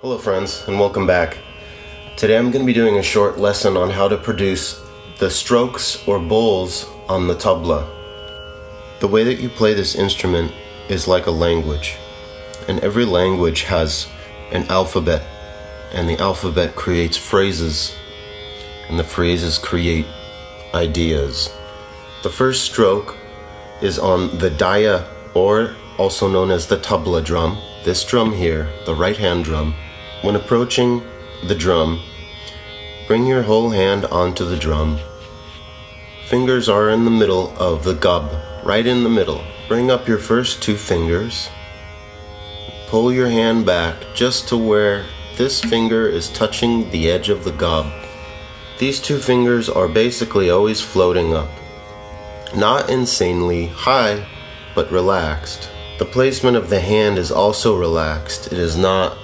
Hello friends, and welcome back. Today I'm going to be doing a short lesson on how to produce the strokes or BOLS on the tabla. The way that you play this instrument is like a language, and every language has an alphabet, and the alphabet creates phrases, and the phrases create ideas. The first stroke is on the daya, or also known as the tabla drum. This drum here, the right hand drum. When approaching the drum, bring your whole hand onto the drum. Fingers are in the middle of the gab, right in the middle. Bring up your first two fingers. Pull your hand back just to where this finger is touching the edge of the gab. These two fingers are basically always floating up. Not insanely high, but relaxed. The placement of the hand is also relaxed. It is not,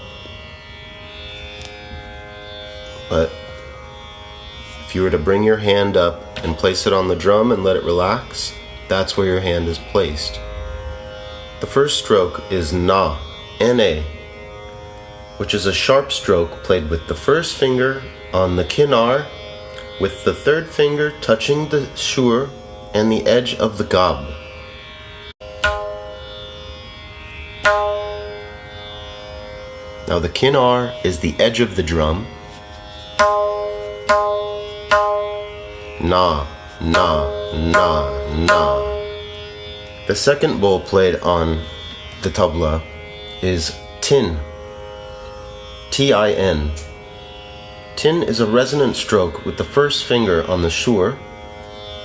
but if you were to bring your hand up and place it on the drum and let it relax, that's where your hand is placed. The first stroke is na, N-A, which is a sharp stroke played with the first finger on the kinar, with the third finger touching the shur and the edge of the gab. Now the kinar is the edge of the drum. Na, na, na, na. The second bowl played on the tabla is tin, T-I-N. Tin is a resonant stroke with the first finger on the shur,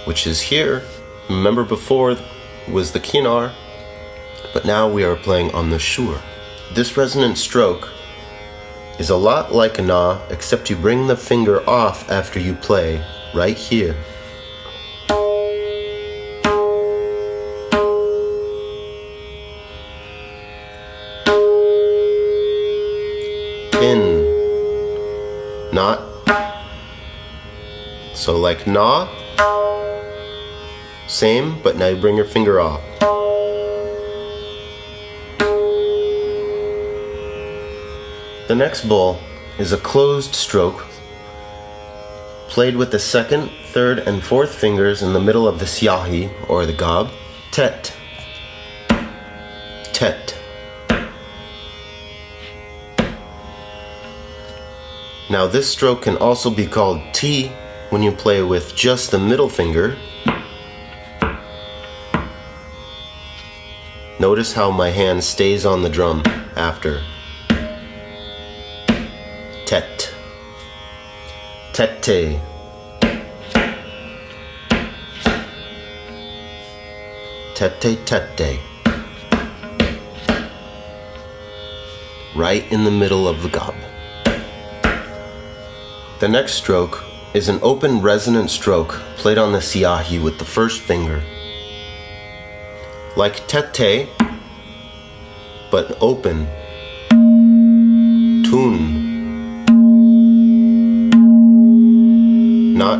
which is here. Remember before was the kinar, but now we are playing on the shur. This resonant stroke is a lot like a na, except you bring the finger off after you play, right here. In, not. So like na, same, but now you bring your finger off. The next bowl is a closed stroke played with the second, third, and fourth fingers in the middle of the siyahi, or the gab. Tet, tet. Now this stroke can also be called T when you play with just the middle finger. Notice how my hand stays on the drum after. Tet, tete, tete, tete, right in the middle of the gab. The next stroke is an open resonant stroke played on the siyahi with the first finger. Like tete, but open. Tun. Not.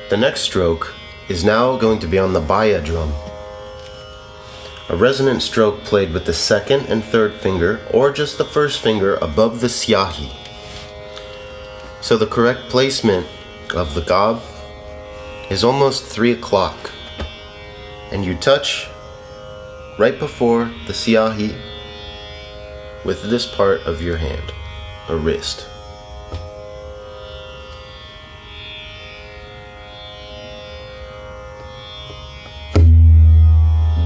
The next stroke is now going to be on the baya drum. A resonant stroke played with the second and third finger, or just the first finger above the siyahi. So the correct placement of the gab is almost 3 o'clock, and you touch right before the siyahi with this part of your hand, or wrist.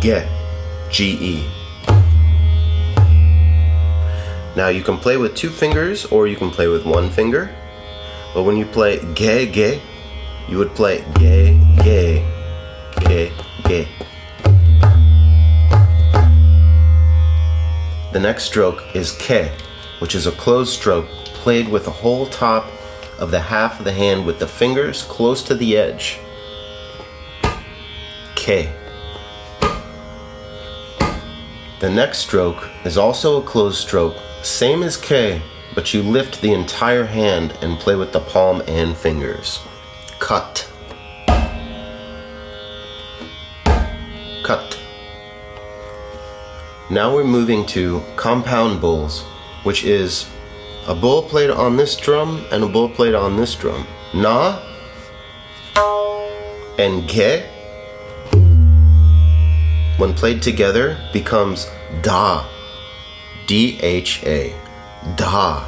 Ge, G-E. Now you can play with 2 fingers or you can play with 1 finger, but when you play ge, you would play ge, ge, ge, ge. The next stroke is ke, which is a closed stroke played with the whole top of the half of the hand with the fingers close to the edge. Ke. The next stroke is also a closed stroke, same as Ke, but but you lift the entire hand and play with the palm and fingers. Cut. Cut. Now we're moving to compound bowls, which is a bowl played on this drum and a bowl played on this drum. Na and Ge, when played together, becomes Da. D-H-A. Da.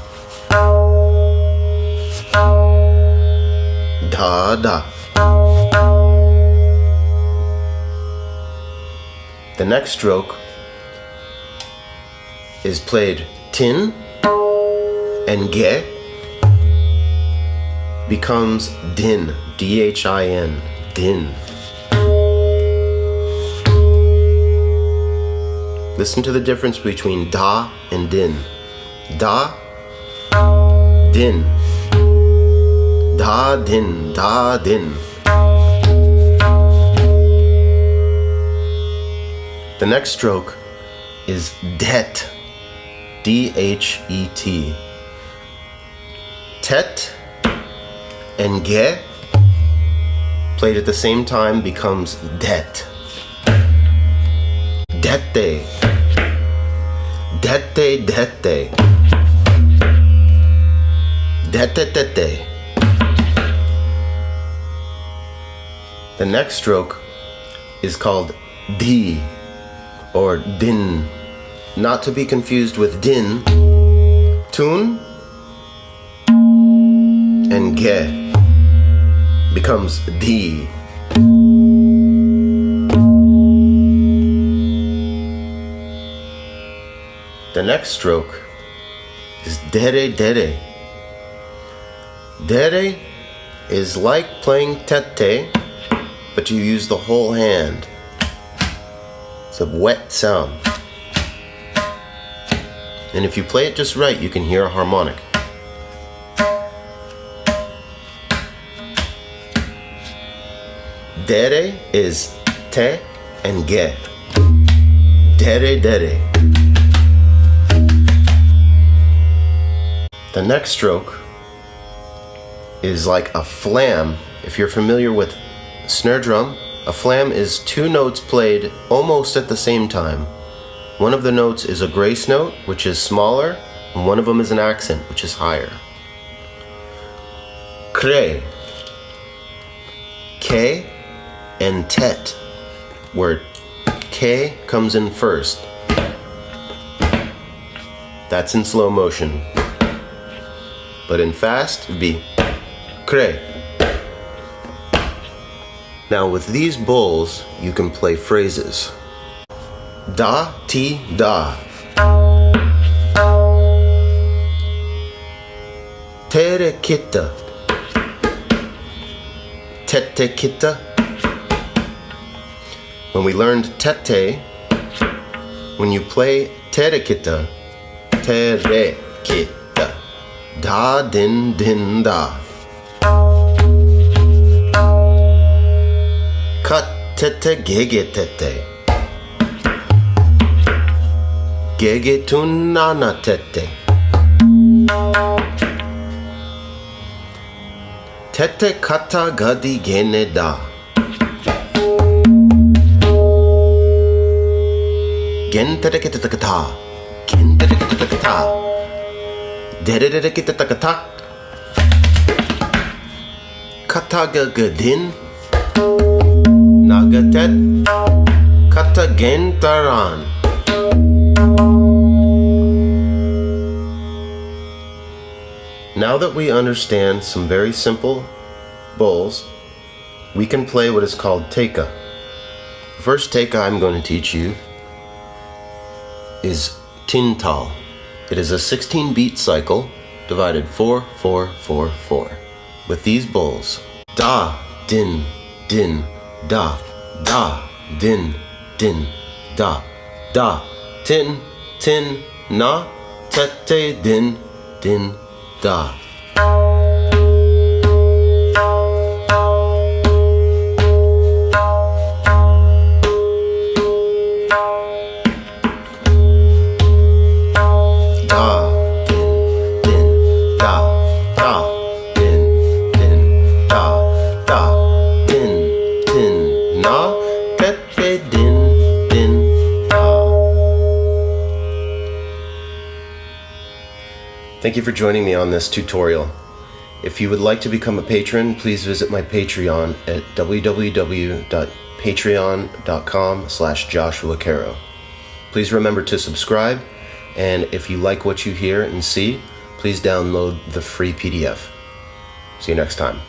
Da da. The next stroke is played Tin, and Ge becomes Din. D-H-I-N. Din. Listen to the difference between Da and Din. Da, Din. Da, Din, Da, Din. The next stroke is Dhet. D-H-E-T. Tet and Ge played at the same time becomes Dhet. Dhete. Dhete, dhete. Dhete, dhete. The next stroke is called Di or Din, not to be confused with Din. Tun and Ge becomes Di. The next stroke is Dere Dere. Dere is like playing Tete, but you use the whole hand. It's a wet sound. And if you play it just right, you can hear a harmonic. Dere is Te and Ge. Dere Dere. The next stroke is like a flam. If you're familiar with snare drum, a flam is two notes played almost at the same time. One of the notes is a grace note, which is smaller, and one of them is an accent, which is higher. Kre. Ke and Tet, where Ke comes in first. That's in slow motion. But in fast, it'd be Kre. Now with these bowls, you can play phrases. Da, ti, da. Tere kita. Tete kita. When we learned tete, when you play tere kita, tere kita. Da, din, din, da. Kat, tete, gege, tete. Gege, tun, nana, tete. Tete, kata, gadi, gene, da. Gen, tere, kita, kata. Gen, tere, kita, kata. Dere kita takata. Kata Ge Dhin. Nagatet. Kata Gentaran. Now that we understand some very simple bowls, we can play what is called Theka. The first Theka I'm going to teach you is Tintal. It is a 16-beat cycle divided 4-4-4-4 with these bowls. Da, din, din, da, da, din, din, da, da, tin, tin, na, tete, din, din, da. Da, din, din. Thank you for joining me on this tutorial. If you would like to become a patron, please visit my Patreon at www.patreon.com/JoshuaCaro. Please remember to subscribe, and if you like what you hear and see, please download the free PDF. See you next time.